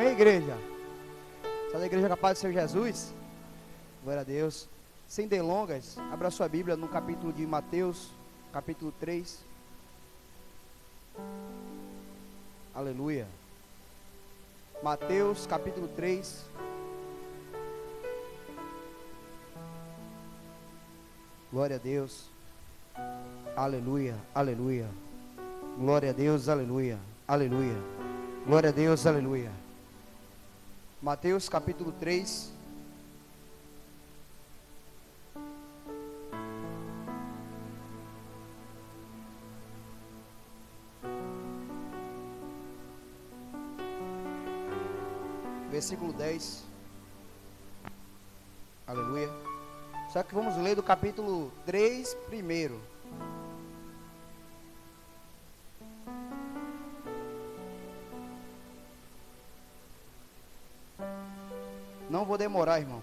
Amém, igreja? Está da igreja capaz do Senhor Jesus? Glória a Deus. Sem delongas, abra sua Bíblia no capítulo de Mateus, capítulo 3. Aleluia. Mateus, capítulo 3. Glória a Deus. Aleluia, aleluia. Glória a Deus, aleluia, aleluia. Glória a Deus, aleluia. Mateus, capítulo 3. Versículo 10. Aleluia. Só que vamos ler do capítulo 3 primeiro. Não vou demorar, irmão.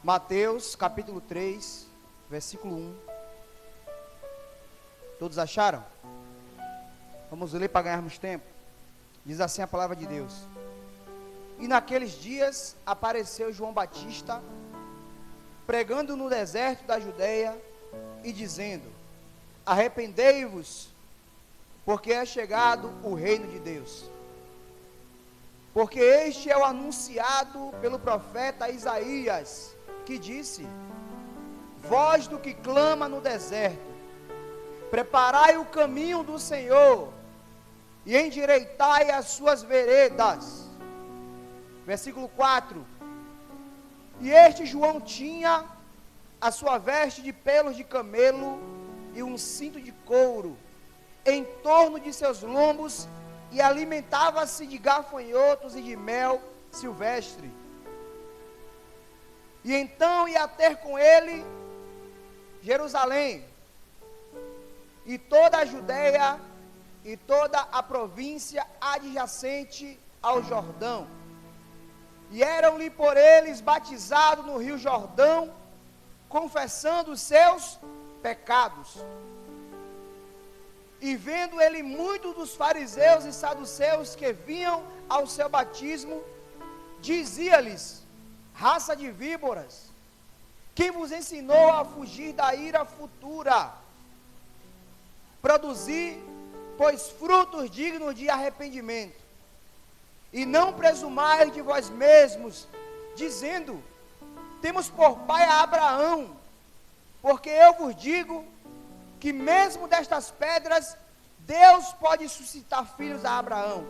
Mateus, capítulo 3, versículo 1. Todos acharam? Vamos ler para ganharmos tempo. Diz assim a palavra de Deus. E naqueles dias apareceu João Batista, pregando no deserto da Judeia e dizendo: arrependei-vos, porque é chegado o reino de Deus. Porque este é o anunciado pelo profeta Isaías, que disse: voz do que clama no deserto, preparai o caminho do Senhor, e endireitai as suas veredas. Versículo 4. E este João tinha a sua veste de pelos de camelo e um cinto de couro em torno de seus lombos, e alimentava-se de gafanhotos e de mel silvestre. E então ia ter com ele Jerusalém, e toda a Judeia, e toda a província adjacente ao Jordão. E eram-lhe por eles batizados no rio Jordão, confessando os seus pecados. E vendo ele muitos dos fariseus e saduceus que vinham ao seu batismo, dizia-lhes: raça de víboras, quem vos ensinou a fugir da ira futura? Produzir, pois, frutos dignos de arrependimento. E não presumais de vós mesmos, dizendo: temos por pai a Abraão, porque eu vos digo que mesmo destas pedras, Deus pode suscitar filhos a Abraão.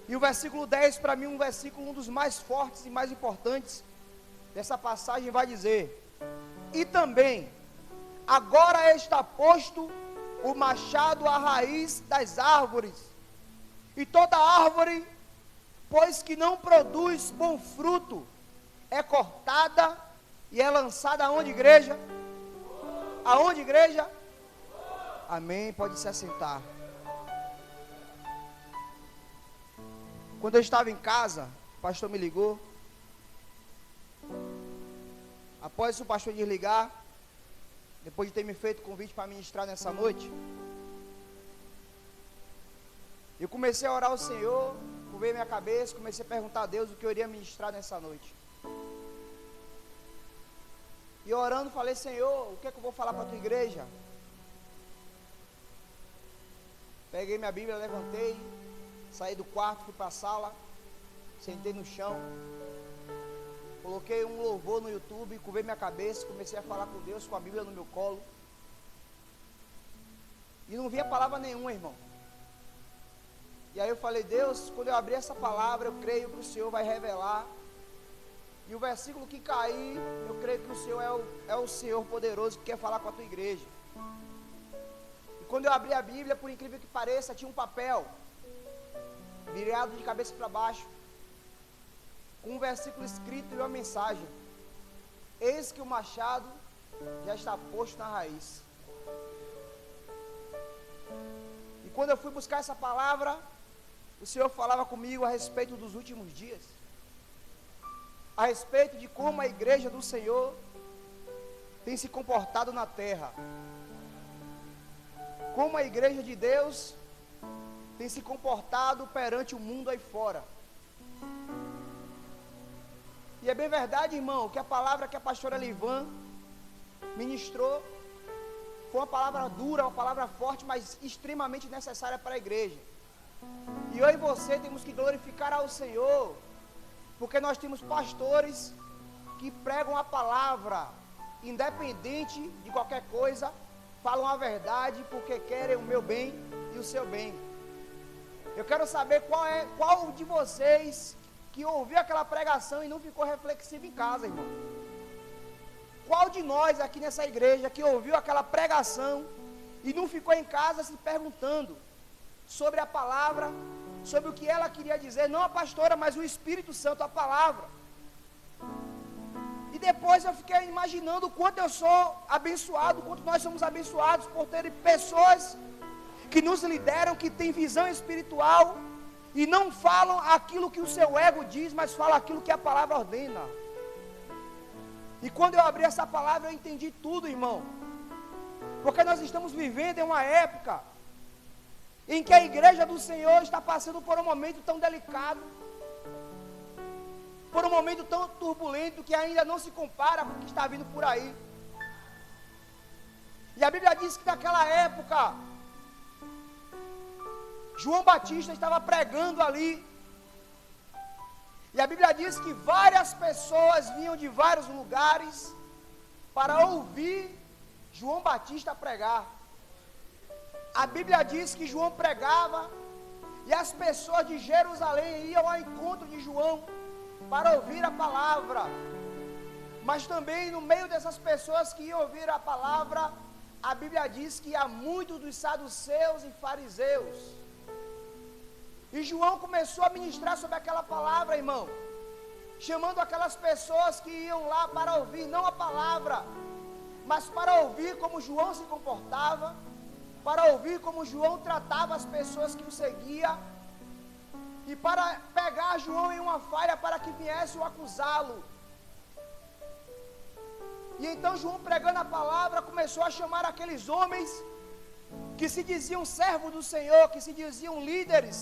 E o versículo 10, para mim, um dos mais fortes e mais importantes dessa passagem, vai dizer: e também, agora está posto o machado à raiz das árvores, e toda árvore, pois que não produz bom fruto, é cortada e é lançada aonde, igreja? Aonde, igreja? Amém, pode se assentar. Quando eu estava em casa, o pastor me ligou. Após o pastor desligar, depois de ter me feito convite para ministrar nessa noite, eu comecei a orar ao Senhor, veio minha cabeça, comecei a perguntar a Deus o que eu iria ministrar nessa noite. E orando, falei: Senhor, o que é que eu vou falar para a tua igreja? Peguei minha Bíblia, levantei, saí do quarto, fui para a sala, sentei no chão, coloquei um louvor no YouTube, curvei minha cabeça, comecei a falar com Deus, com a Bíblia no meu colo, e não via palavra nenhuma, irmão. E aí eu falei: Deus, quando eu abrir essa palavra, eu creio que o Senhor vai revelar, e o versículo que cair, eu creio que o Senhor é o Senhor poderoso que quer falar com a tua igreja. Quando eu abri a Bíblia, por incrível que pareça, tinha um papel virado de cabeça para baixo, com um versículo escrito e uma mensagem: eis que o machado já está posto na raiz. E quando eu fui buscar essa palavra, o Senhor falava comigo a respeito dos últimos dias, a respeito de como a igreja do Senhor tem se comportado na terra. como a igreja de Deus tem se comportado perante o mundo aí fora. E é bem verdade, irmão, que a palavra que a pastora Livan ministrou foi uma palavra dura, uma palavra forte, mas extremamente necessária para a igreja. E eu e você temos que glorificar ao Senhor, porque nós temos pastores que pregam a palavra, independente de qualquer coisa, falam a verdade porque querem o meu bem e o seu bem. Eu quero saber qual de vocês que ouviu aquela pregação e não ficou reflexivo em casa, irmão. Qual de nós aqui nessa igreja que ouviu aquela pregação e não ficou em casa se perguntando sobre a palavra, sobre o que ela queria dizer, não a pastora, mas o Espírito Santo, a palavra. E depois eu fiquei imaginando o quanto eu sou abençoado, o quanto nós somos abençoados por ter pessoas que nos lideram, que têm visão espiritual e não falam aquilo que o seu ego diz, mas falam aquilo que a palavra ordena. E quando eu abri essa palavra eu entendi tudo, irmão, porque nós estamos vivendo em uma época em que a igreja do Senhor está passando por um momento tão delicado, por um momento tão turbulento, que ainda não se compara com o que está vindo por aí. E a Bíblia diz que naquela época João Batista estava pregando ali, e a Bíblia diz que várias pessoas vinham de vários lugares para ouvir João Batista pregar. A Bíblia diz que João pregava e as pessoas de Jerusalém iam ao encontro de João para ouvir a palavra. Mas também no meio dessas pessoas que iam ouvir a palavra, a Bíblia diz que há muitos dos saduceus e fariseus. E João começou a ministrar sobre aquela palavra, irmão, chamando aquelas pessoas que iam lá para ouvir não a palavra, mas para ouvir como João se comportava, para ouvir como João tratava as pessoas que o seguiam, e para pegar João em uma falha para que viesse o acusá-lo. E então João, pregando a palavra, começou a chamar aqueles homens que se diziam servos do Senhor, que se diziam líderes,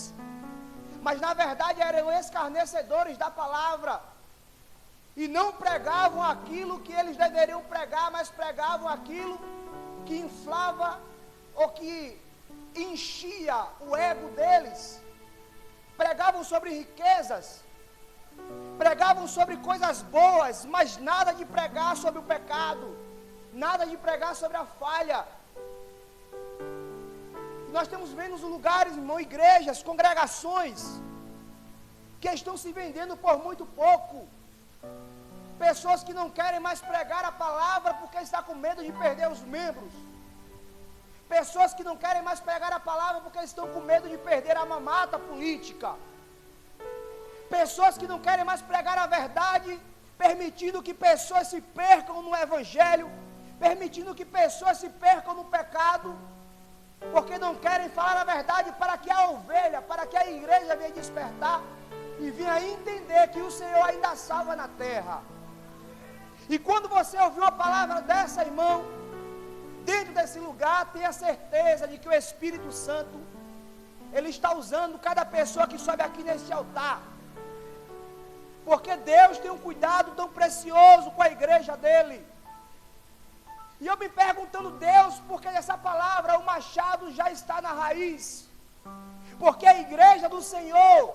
mas na verdade eram escarnecedores da palavra, e não pregavam aquilo que eles deveriam pregar, mas pregavam aquilo que inflava ou que enchia o ego deles. Pregavam sobre riquezas, pregavam sobre coisas boas, mas nada de pregar sobre o pecado, nada de pregar sobre a falha. Nós temos vendo nos lugares, irmão, igrejas, congregações, que estão se vendendo por muito pouco. Pessoas que não querem mais pregar a palavra porque estão com medo de perder os membros. Pessoas que não querem mais pregar a palavra porque estão com medo de perder a mamata política. Pessoas que não querem mais pregar a verdade, permitindo que pessoas se percam no evangelho, permitindo que pessoas se percam no pecado, porque não querem falar a verdade para que a ovelha, para que a igreja venha despertar e venha entender que o Senhor ainda salva na terra. E quando você ouvir uma palavra dessa, irmão, dentro desse lugar, tenha certeza de que o Espírito Santo, Ele está usando cada pessoa que sobe aqui neste altar, porque Deus tem um cuidado tão precioso com a igreja dEle. E eu me perguntando, Deus, por que essa palavra, o machado já está na raiz? Porque a igreja do Senhor,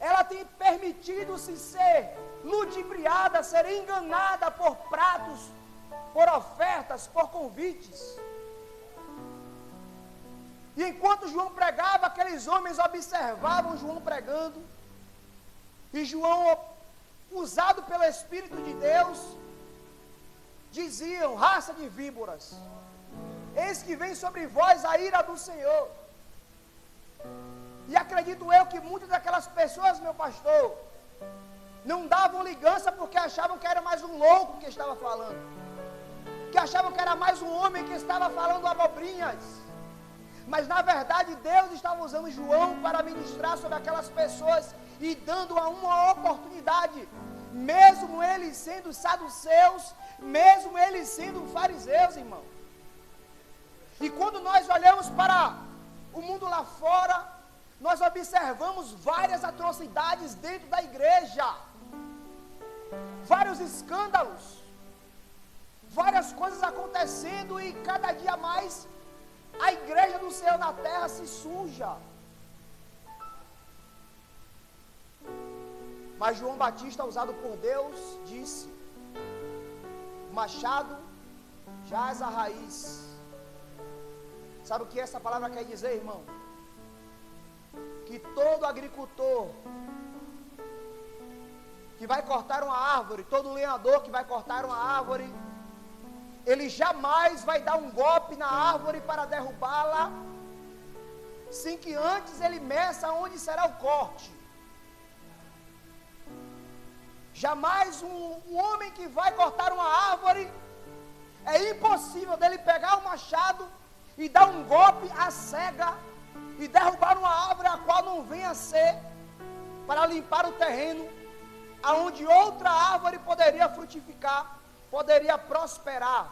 ela tem permitido-se ser ludibriada, ser enganada por pratos, por ofertas, por convites. E enquanto João pregava, aqueles homens observavam João pregando, e João, usado pelo Espírito de Deus, diziam: raça de víboras, eis que vem sobre vós a ira do Senhor. E acredito eu que muitas daquelas pessoas, meu pastor, não davam ligança porque achavam que era mais um louco que estava falando, que achavam que era mais um homem que estava falando abobrinhas. Mas na verdade Deus estava usando João para ministrar sobre aquelas pessoas e dando a uma oportunidade, mesmo eles sendo saduceus, mesmo eles sendo fariseus, irmão. E quando nós olhamos para o mundo lá fora, nós observamos várias atrocidades dentro da igreja, vários escândalos, várias coisas acontecendo, e cada dia mais a igreja do Senhor na terra se suja. Mas João Batista, usado por Deus, disse: o machado jaz a raiz. Sabe o que essa palavra quer dizer, irmão? Que todo agricultor que vai cortar uma árvore, todo lenhador que vai cortar uma árvore, ele jamais vai dar um golpe na árvore para derrubá-la, sem que antes ele meça onde será o corte. Jamais um homem que vai cortar uma árvore, é impossível dele pegar o machado e dar um golpe à cega e derrubar uma árvore a qual não venha a ser, para limpar o terreno, aonde outra árvore poderia frutificar, poderia prosperar,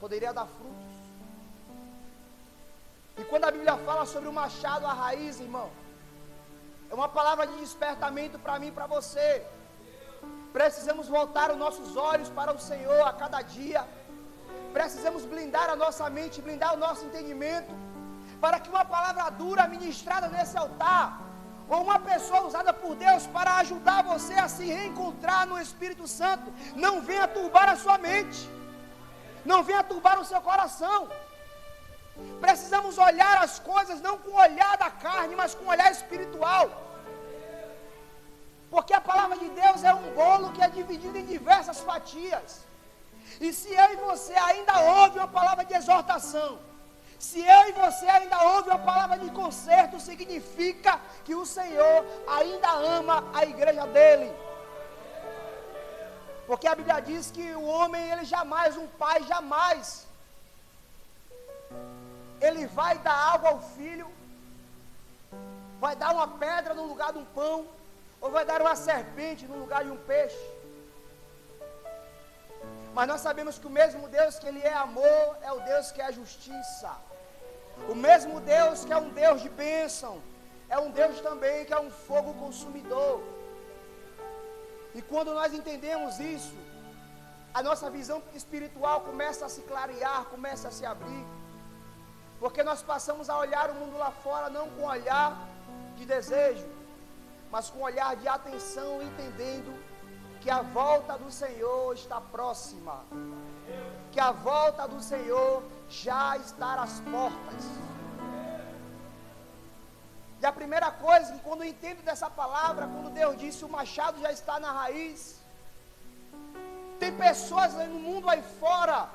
poderia dar frutos. E quando a Bíblia fala sobre o machado à raiz, irmão, é uma palavra de despertamento para mim e para você. Precisamos voltar os nossos olhos para o Senhor a cada dia. Precisamos blindar a nossa mente, blindar o nosso entendimento, para que uma palavra dura ministrada nesse altar, ou uma pessoa usada por Deus para ajudar você a se reencontrar no Espírito Santo, não venha turbar a sua mente, não venha turbar o seu coração. Precisamos olhar as coisas não com o olhar da carne, mas com o olhar espiritual. Porque a palavra de Deus é um bolo que é dividido em diversas fatias. E se eu e você ainda ouve uma palavra de exortação, se eu e você ainda ouve uma palavra de conserto, significa que o Senhor ainda ama a igreja dele. Porque a Bíblia diz que o homem, ele jamais, um pai jamais, ele vai dar algo ao filho, vai dar uma pedra no lugar de um pão, ou vai dar uma serpente no lugar de um peixe. Mas nós sabemos que o mesmo Deus que ele é amor, é o Deus que é justiça. O mesmo Deus que é um Deus de bênção, é um Deus também que é um fogo consumidor. E quando nós entendemos isso, a nossa visão espiritual começa a se clarear, começa a se abrir. Porque nós passamos a olhar o mundo lá fora não com olhar de desejo, mas com olhar de atenção, entendendo que a volta do Senhor está próxima, que a volta do Senhor já está às portas. E a primeira coisa, que quando eu entendo dessa palavra, quando Deus disse o machado já está na raiz, tem pessoas no mundo aí fora,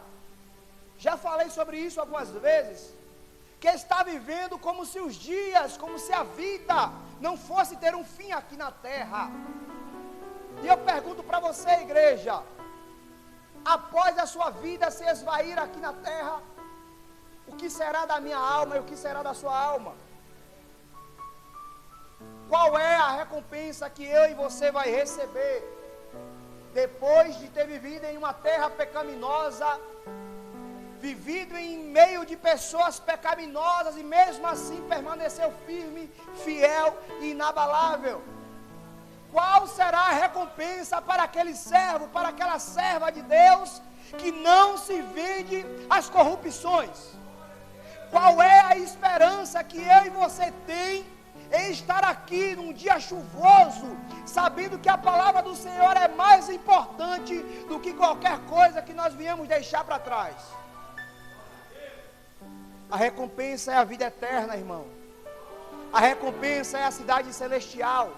já falei sobre isso algumas vezes, que está vivendo como se os dias, como se a vida não fosse ter um fim aqui na terra. E eu pergunto para você, igreja, após a sua vida se esvair aqui na terra, o que será da minha alma e o que será da sua alma? Qual é a recompensa que eu e você vai receber depois de ter vivido em uma terra pecaminosa, vivido em meio de pessoas pecaminosas e mesmo assim permaneceu firme, fiel e inabalável? Qual será a recompensa para aquele servo, para aquela serva de Deus que não se vende às corrupções? Qual é a esperança que eu e você tem em estar aqui num dia chuvoso, sabendo que a palavra do Senhor é mais importante do que qualquer coisa que nós viemos deixar para trás? A recompensa é a vida eterna, irmão. A recompensa é a cidade celestial.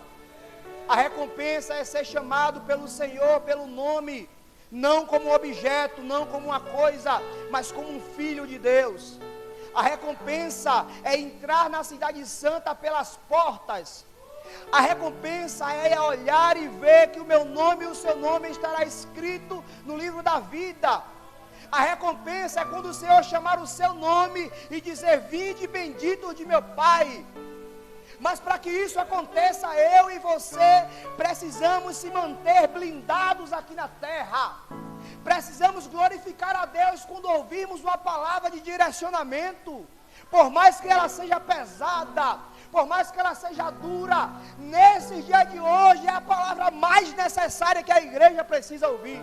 A recompensa é ser chamado pelo Senhor, pelo nome, não como objeto, não como uma coisa, mas como um filho de Deus. A recompensa é entrar na cidade santa pelas portas. A recompensa é olhar e ver que o meu nome e o seu nome estará escrito no livro da vida. A recompensa é quando o Senhor chamar o seu nome e dizer: vinde bendito de meu Pai. Mas para que isso aconteça, eu e você precisamos se manter blindados aqui na terra. Precisamos glorificar a Deus quando ouvirmos uma palavra de direcionamento. Por mais que ela seja pesada, por mais que ela seja dura, nesse dia de hoje é a palavra mais necessária que a igreja precisa ouvir.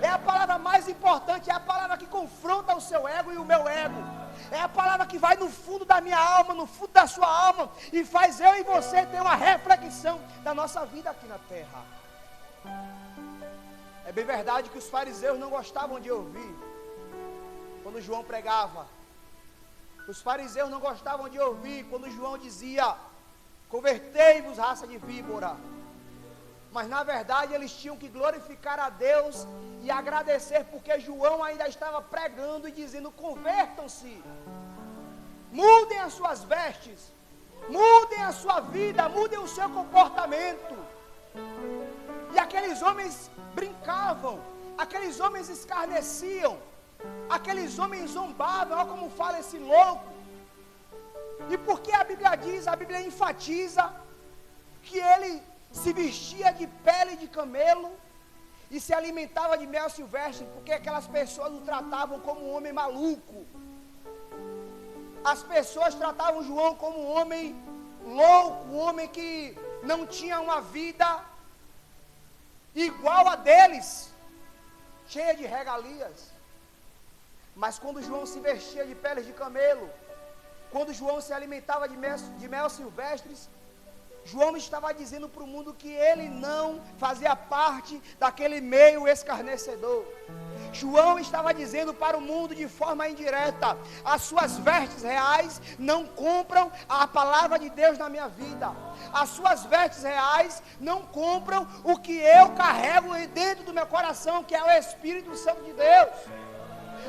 É a palavra mais importante, é a palavra que confronta o seu ego e o meu ego. É a palavra que vai no fundo da minha alma, no fundo da sua alma, e faz eu e você ter uma reflexão da nossa vida aqui na terra. É bem verdade que os fariseus não gostavam de ouvir quando João pregava. Os fariseus não gostavam de ouvir quando João dizia: convertei-vos, raça de víbora. Mas na verdade eles tinham que glorificar a Deus e agradecer, porque João ainda estava pregando e dizendo: convertam-se, mudem as suas vestes, mudem a sua vida, mudem o seu comportamento. E aqueles homens brincavam, aqueles homens escarneciam, aqueles homens zombavam. Olha como fala esse louco. E porque a Bíblia diz, a Bíblia enfatiza que ele se vestia de pele de camelo e se alimentava de mel silvestre, porque aquelas pessoas o tratavam como um homem maluco. As pessoas tratavam João como um homem louco, um homem que não tinha uma vida igual a deles, cheia de regalias. Mas quando João se vestia de peles de camelo, quando João se alimentava de mel silvestres, João estava dizendo para o mundo que ele não fazia parte daquele meio escarnecedor. João estava dizendo para o mundo de forma indireta: as suas vestes reais não compram a palavra de Deus na minha vida. As suas vestes reais não compram o que eu carrego dentro do meu coração, que é o Espírito Santo de Deus.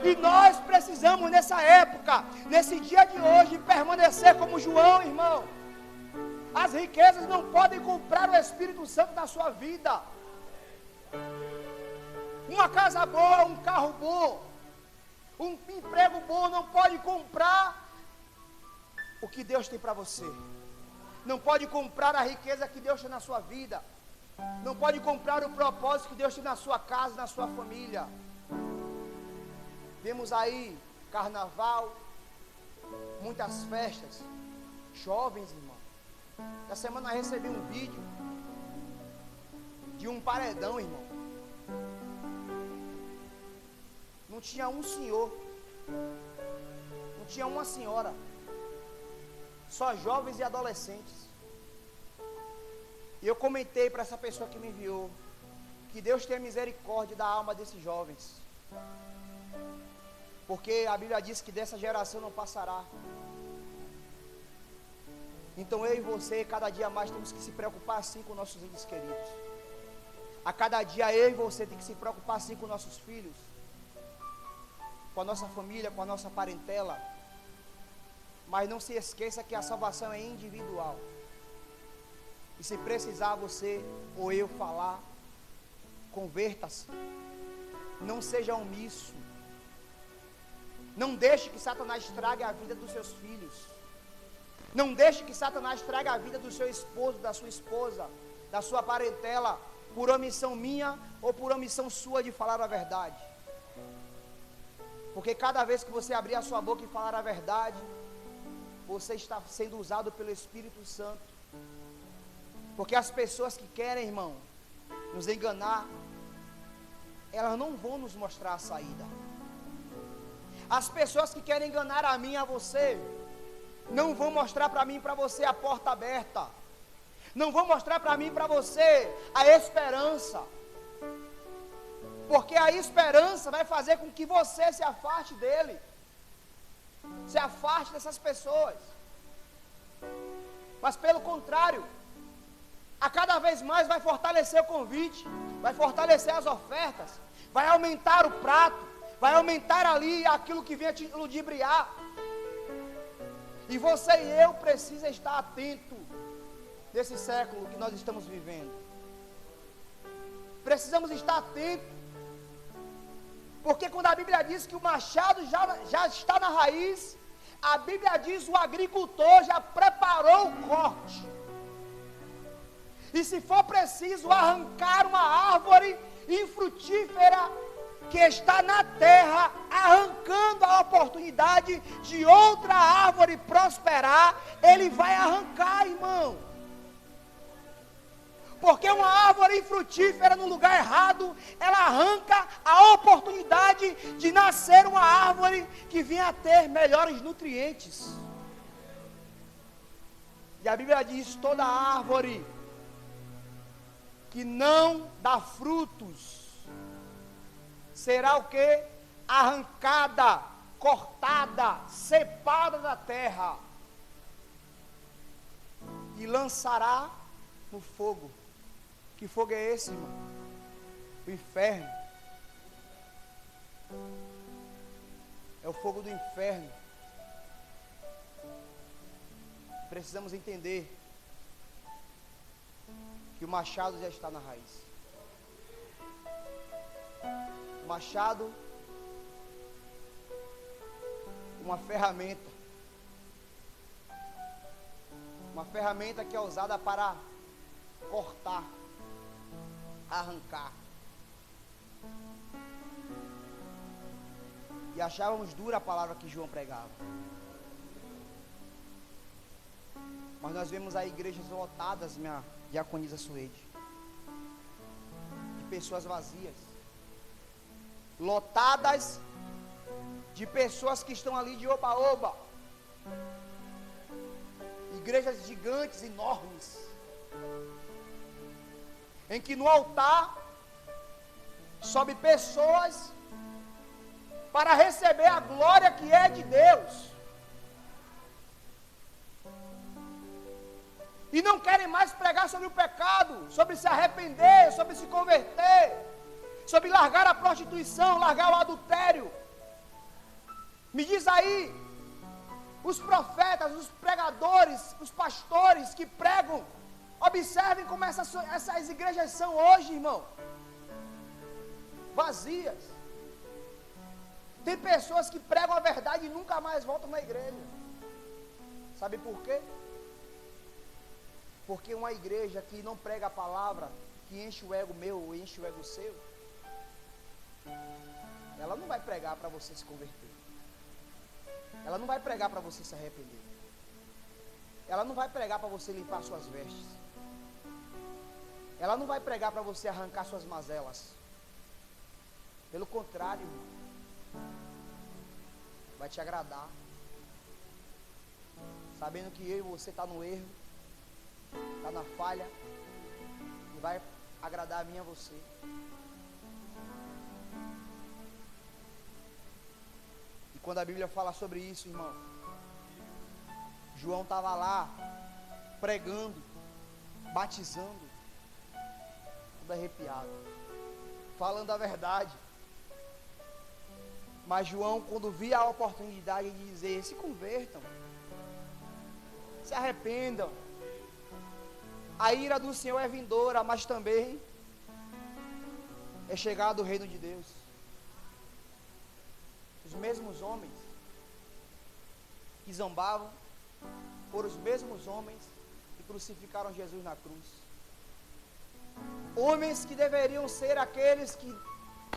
E nós precisamos nessa época, nesse dia de hoje, permanecer como João, irmão. As riquezas não podem comprar o Espírito Santo na sua vida. Uma casa boa, um carro bom, um emprego bom não pode comprar o que Deus tem para você. Não pode comprar a riqueza que Deus tem na sua vida. Não pode comprar o propósito que Deus tem na sua casa, na sua família. Vemos aí carnaval, muitas festas, jovens, irmão. Essa semana eu recebi um vídeo de um paredão, irmão. Não tinha um senhor, não tinha uma senhora, só jovens e adolescentes. E eu comentei para essa pessoa que me enviou que Deus tenha misericórdia da alma desses jovens, porque a Bíblia diz que dessa geração não passará. Então eu e você, cada dia mais temos que se preocupar assim com nossos entes queridos. A cada dia eu e você tem que se preocupar assim com nossos filhos, com a nossa família, com a nossa parentela. Mas não se esqueça que a salvação é individual. E se precisar você ou eu falar, converta-se. Não seja omisso. Não deixe que Satanás estrague a vida dos seus filhos. Não deixe que Satanás estrague a vida do seu esposo, da sua esposa, da sua parentela, por omissão minha ou por omissão sua de falar a verdade. Porque cada vez que você abrir a sua boca e falar a verdade, você está sendo usado pelo Espírito Santo. Porque as pessoas que querem, irmão, nos enganar, elas não vão nos mostrar a saída. As pessoas que querem enganar a mim e a você, não vão mostrar para mim e para você a porta aberta. Não vão mostrar para mim e para você a esperança. Porque a esperança vai fazer com que você se afaste dele. Se afaste dessas pessoas. Mas pelo contrário, a cada vez mais vai fortalecer o convite, vai fortalecer as ofertas, vai aumentar o prato, vai aumentar ali aquilo que vem a te ludibriar. E você e eu precisamos estar atento nesse século que nós estamos vivendo. Precisamos estar atentos. Porque quando a Bíblia diz que o machado já está na raiz, a Bíblia diz: o agricultor já preparou o corte. E se for preciso arrancar uma árvore infrutífera que está na terra, arrancando a oportunidade de outra árvore prosperar, ele vai arrancar, irmão. Porque uma árvore infrutífera no lugar errado, ela arranca a oportunidade de nascer uma árvore que venha a ter melhores nutrientes. E a Bíblia diz: toda árvore que não dá frutos será o que? Arrancada, cortada, cepada da terra e lançará no fogo. Que fogo é esse, irmão? O inferno. É o fogo do inferno. Precisamos entender que o machado já está na raiz. O machado, uma ferramenta que é usada para cortar, arrancar. E achávamos dura a palavra que João pregava. Mas nós vemos aí igrejas lotadas, minha diaconisa Suede, de pessoas vazias, lotadas de pessoas que estão ali de oba-oba, igrejas gigantes, enormes, em que no altar sobe pessoas para receber a glória que é de Deus, e não querem mais pregar sobre o pecado, sobre se arrepender, sobre se converter, sobre largar a prostituição, largar o adultério. Me diz aí, os profetas, os pregadores, os pastores que pregam, observem como essas igrejas são hoje, irmão, vazias. Tem pessoas que pregam a verdade e nunca mais voltam na igreja. Sabe por quê? Porque uma igreja que não prega a palavra, que enche o ego meu ou enche o ego seu, ela não vai pregar para você se converter. Ela não vai pregar para você se arrepender. Ela não vai pregar para você limpar suas vestes. Ela não vai pregar para você arrancar suas mazelas. Pelo contrário, irmão, vai te agradar, sabendo que eu e você está no erro, está na falha, e vai agradar a mim e a você. E quando a Bíblia fala sobre isso, irmão, João estava lá pregando, batizando, todo arrepiado, falando a verdade. Mas João, quando via a oportunidade de dizer: se convertam, se arrependam, a ira do Senhor é vindoura, mas também é chegado o reino de Deus. Os mesmos homens que zombavam foram os mesmos homens que crucificaram Jesus na cruz. Homens que deveriam ser aqueles que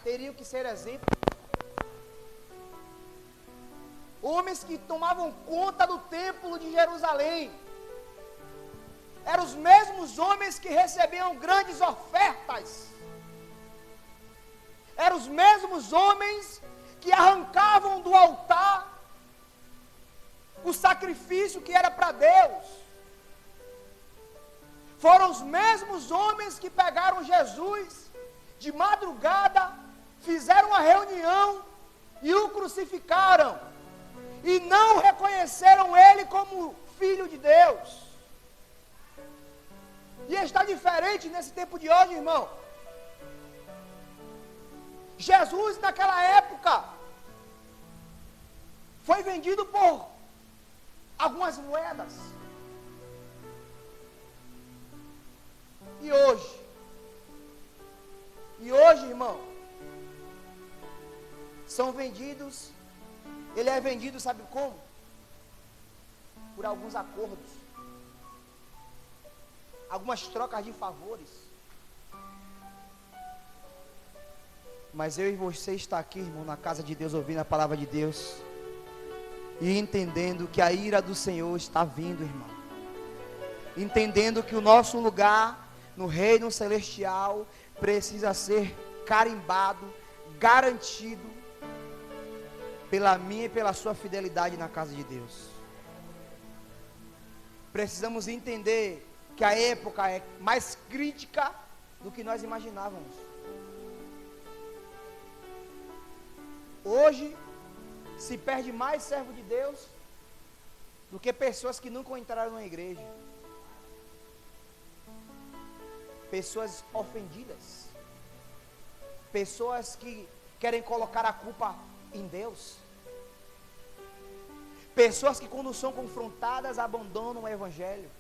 teriam que ser exemplo. Homens que tomavam conta do templo de Jerusalém. Eram os mesmos homens que recebiam grandes ofertas. Eram os mesmos homens que arrancavam do altar o sacrifício que era para Deus. Foram os mesmos homens que pegaram Jesus de madrugada, fizeram uma reunião e o crucificaram. E não reconheceram ele como filho de Deus. E está diferente nesse tempo de hoje, irmão. Jesus naquela época foi vendido por algumas moedas. E hoje, irmão, são vendidos. Ele é vendido, sabe como? Por alguns acordos, algumas trocas de favores. Mas eu e você está aqui, irmão, na casa de Deus, ouvindo a palavra de Deus e entendendo que a ira do Senhor está vindo, irmão. Entendendo que o nosso lugar no reino celestial precisa ser carimbado, garantido pela minha e pela sua fidelidade na casa de Deus. Precisamos entender que a época é mais crítica do que nós imaginávamos. Hoje se perde mais servo de Deus do que pessoas que nunca entraram na igreja. Pessoas ofendidas. Pessoas que querem colocar a culpa em Deus. Pessoas que quando são confrontadas abandonam o evangelho.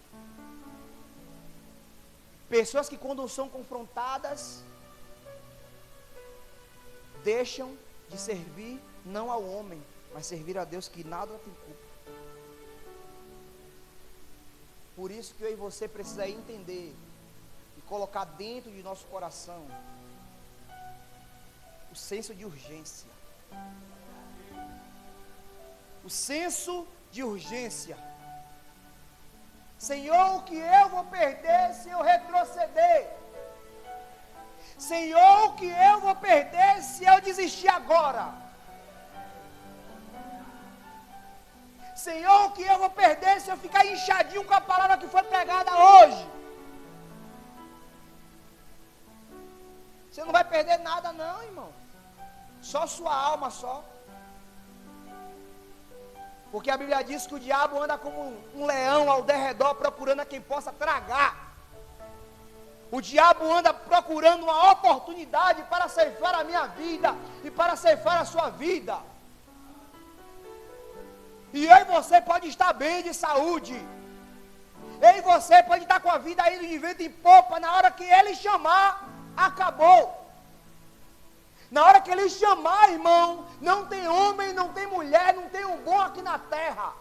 Pessoas que quando são confrontadas deixam de servir não ao homem, mas servir a Deus que nada tem culpa. Por isso que eu e você precisa entender e colocar dentro de nosso coração o senso de urgência. O senso de urgência. Senhor, o que eu vou perder se eu retroceder? Senhor, o que eu vou perder se eu desistir agora? Senhor, o que eu vou perder se eu ficar inchadinho com a palavra que foi pregada hoje? Você não vai perder nada não, irmão. Só sua alma, só. Porque a Bíblia diz que o diabo anda como um leão ao derredor, procurando a quem possa tragar. O diabo anda procurando uma oportunidade para ceifar a minha vida e para ceifar a sua vida. E eu e você pode estar bem de saúde. Eu e você pode estar com a vida indo de vento em popa. Na hora que ele chamar, acabou. Na hora que ele chamar, irmão, não tem homem, não tem mulher, não tem um bom aqui na terra.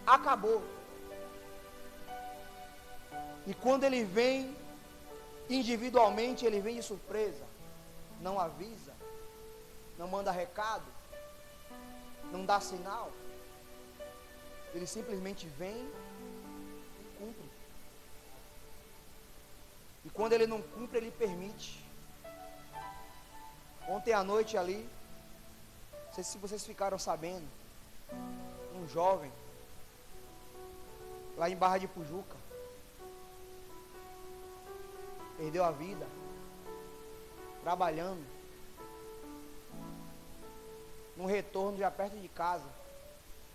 Acabou. E quando ele vem individualmente, ele vem de surpresa. Não avisa, não manda recado, não dá sinal. Ele simplesmente vem e cumpre. E quando ele não cumpre, ele permite. Ontem à noite ali, não sei se vocês ficaram sabendo, um jovem, lá em Barra de Pujuca, perdeu a vida, trabalhando, no retorno já perto de casa,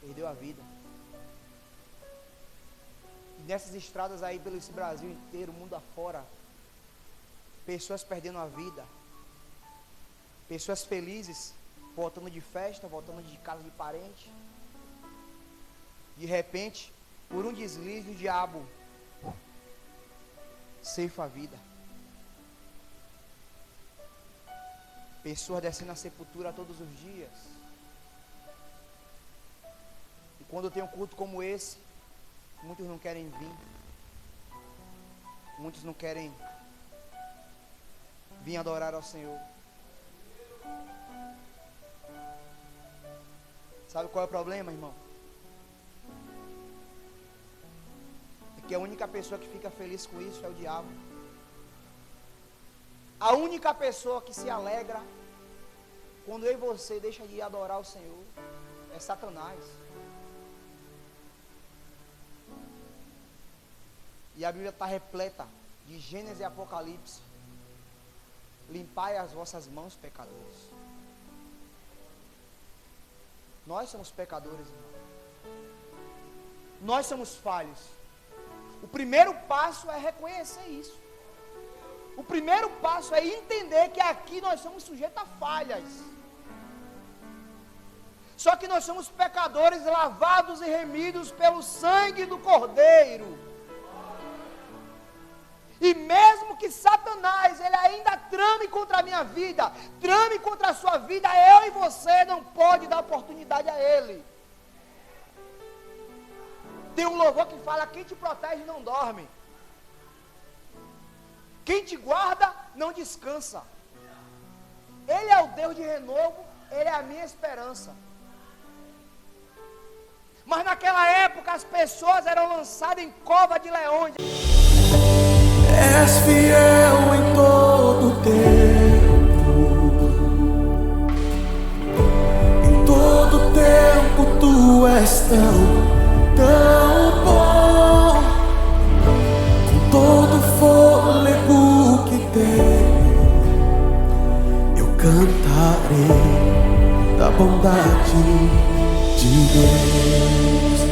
perdeu a vida. E nessas estradas aí pelo esse Brasil inteiro, mundo afora, pessoas perdendo a vida, pessoas felizes, voltando de festa, voltando de casa de parente. De repente, por um deslize, o diabo ceifa a vida. Pessoas descendo a sepultura todos os dias. E quando tem um culto como esse, muitos não querem vir. Muitos não querem vir adorar ao Senhor. Sabe qual é o problema, irmão? É que a única pessoa que fica feliz com isso é o diabo. A única pessoa que se alegra quando eu e você deixa de adorar o Senhor é Satanás. E a Bíblia está repleta de Gênesis e Apocalipse. Limpai as vossas mãos, pecadores. Nós somos pecadores, irmão. Nós somos falhos. O primeiro passo é reconhecer isso. O primeiro passo é entender que aqui nós somos sujeitos a falhas. Só que nós somos pecadores lavados e remidos pelo sangue do Cordeiro. E mesmo que Satanás, ele ainda trame contra a minha vida, trame contra a sua vida, eu e você não pode dar oportunidade a ele. Tem um louvor que fala, quem te protege não dorme. Quem te guarda não descansa. Ele é o Deus de renovo, Ele é a minha esperança. Mas naquela época as pessoas eram lançadas em cova de leões. És fiel em todo tempo, em todo tempo tu és tão bom, com todo fôlego que tem, eu cantarei da bondade de Deus.